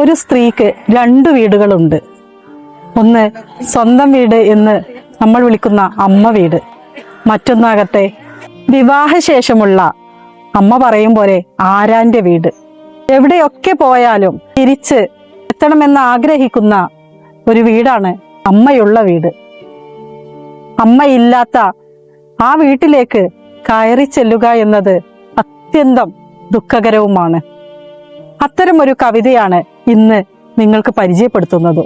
ഒരു സ്ത്രീക്ക് 2 വീടുകളുണ്ട്. ഒന്ന് സ്വന്തം വീട് എന്ന് നമ്മൾ വിളിക്കുന്ന അമ്മ വീട്, മറ്റൊന്നാകട്ടെ വിവാഹശേഷമുള്ള അമ്മ പറയും പോലെ ആരാന്റെ വീട്. എവിടെയൊക്കെ പോയാലും തിരിച്ച് എത്തണമെന്ന് ആഗ്രഹിക്കുന്ന ഒരു വീടാണ് അമ്മയുള്ള വീട്. അമ്മയില്ലാത്ത ആ വീട്ടിലേക്ക് കയറി ചെല്ലുക എന്നത് അത്യന്തം ദുഃഖകരവുമാണ്. അത്തരമൊരു കവിതയാണ് ഇന്ന് നിങ്ങൾക്ക് പരിചയപ്പെടുത്തുന്നത്.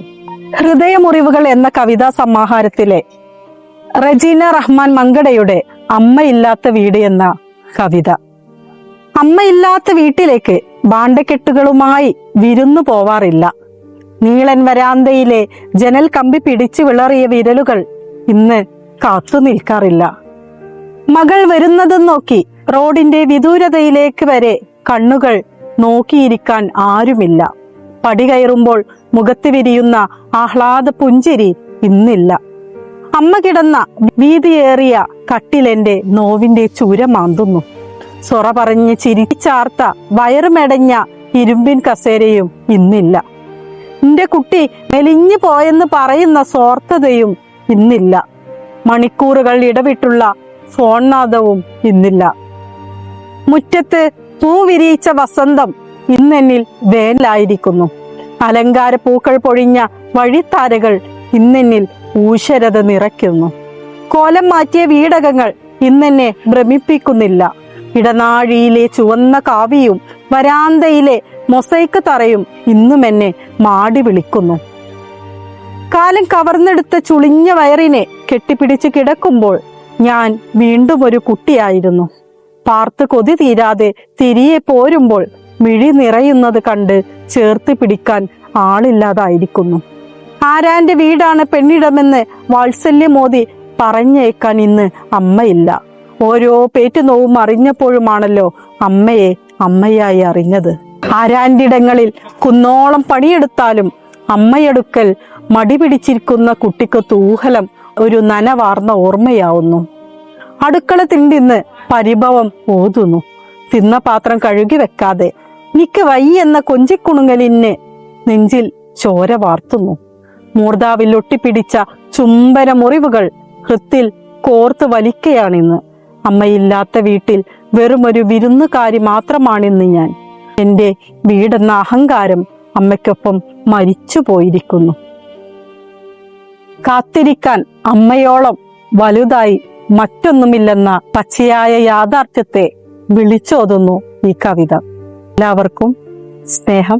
ഹൃദയമുറിവുകൾ എന്ന കവിതാ സമാഹാരത്തിലെ റജീന റഹ്മാൻ മങ്കടയുടെ അമ്മയില്ലാത്ത വീട് എന്ന കവിത. അമ്മയില്ലാത്ത വീട്ടിലേക്ക് ഭാണ്ഡക്കെട്ടുകളുമായി വിരുന്നു പോവാറില്ല. നീളൻ വരാന്തയിലെ ജനൽ കമ്പി പിടിച്ചു വിളറിയ വിരലുകൾ ഇന്ന് കാത്തു നിൽക്കാറില്ല. മകൾ വരുന്നതും നോക്കി റോഡിന്റെ വിദൂരതയിലേക്ക് വരെ കണ്ണുകൾ നോക്കിയിരിക്കാൻ ആരുമില്ല. പടി കയറുമ്പോൾ മുഖത്ത് വിരിയുന്ന ആഹ്ലാദ പുഞ്ചിരി ഇന്നില്ല. അമ്മ കിടന്ന വീതിയേറിയ കട്ടിലെന്റെ നോവിന്റെ ചൂര മാന്തുന്നു. സൊറ പറഞ്ഞ് ചിരിച്ചാർത്ത വയറുമെടഞ്ഞ ഇരുമ്പിൻ കസേരയും ഇന്നില്ല. എന്റെ കുട്ടി മെലിഞ്ഞു പോയെന്ന് പറയുന്ന സ്വാർത്ഥതയും ഇന്നില്ല. മണിക്കൂറുകൾ ഇടവിട്ടുള്ള ഫോൺ നാദവും ഇന്നില്ല. മുറ്റത്ത് പൂ വിരിയിച്ച വസന്തം ഇന്നെന്നിൽ വേനലായിരിക്കുന്നു. അലങ്കാര പൂക്കൾ പൊഴിഞ്ഞ വഴിത്താരകൾ ഇന്നെന്നിൽ ഊശരത നിറയ്ക്കുന്നു. കോലം മാറ്റിയ വീടകങ്ങൾ ഇന്നെന്നെ ഭ്രമിപ്പിക്കുന്നില്ല. ഇടനാഴിയിലെ ചുവന്ന കാവിയും വരാന്തയിലെ മൊസൈക്ക് തറയും ഇന്നും എന്നെ മാടി വിളിക്കുന്നു. കാലം കവർന്നെടുത്ത ചുളിഞ്ഞ വയറിനെ കെട്ടിപ്പിടിച്ച് കിടക്കുമ്പോൾ ഞാൻ വീണ്ടും ഒരു കുട്ടിയായിരുന്നു. പാർത്ത് കൊതി തീരാതെ തിരികെ പോരുമ്പോൾ മിഴി നിറയുന്നത് കണ്ട് ചേർത്ത് പിടിക്കാൻ ആളില്ലാതായിരിക്കുന്നു. ആരാന്റെ വീടാണ് പെണ്ണിടമെന്ന് വാത്സല്യമോദി പറഞ്ഞേക്കാൻ ഇന്ന് അമ്മയില്ല. ഓരോ പേറ്റുനോവും അറിഞ്ഞപ്പോഴുമാണല്ലോ അമ്മയെ അമ്മയായി അറിഞ്ഞത്. ആരാന്റിടങ്ങളിൽ കുന്നോളം പണിയെടുത്താലും അമ്മയടുക്കൽ മടി പിടിച്ചിരിക്കുന്ന കുട്ടിക്ക് തൂഹലം ഒരു നനവാർന്ന ഓർമ്മയാവുന്നു. അടുക്കള തിണ്ടിന്ന് പരിഭവം ഓതുന്നു. തിന്ന പാത്രം കഴുകി വെക്കാതെ നിക്ക് വയ്യെന്ന കൊഞ്ചിക്കുണുങ്ങലിന് നെഞ്ചിൽ ചോര വാർത്തുന്നു. മൂർധാവിൽ ഒട്ടിപ്പിടിച്ച ചുംബന മുറിവുകൾ ഹൃത്തിൽ കോർത്ത് വലിക്കുകയാണിന്ന്. അമ്മയില്ലാത്ത വീട്ടിൽ വെറുമൊരു വിരുന്നുകാരി മാത്രമാണിന്ന് ഞാൻ. എന്റെ വീടെന്ന അഹങ്കാരം അമ്മയ്ക്കൊപ്പം മരിച്ചു പോയിരിക്കുന്നു. കാത്തിരിക്കാൻ അമ്മയോളം വലുതായി മറ്റൊന്നുമില്ലെന്ന പച്ചയായ യാഥാർത്ഥ്യത്തെ വിളിച്ചോതുന്നു ഈ കവിത. എല്ലാവർക്കും സ്നേഹം.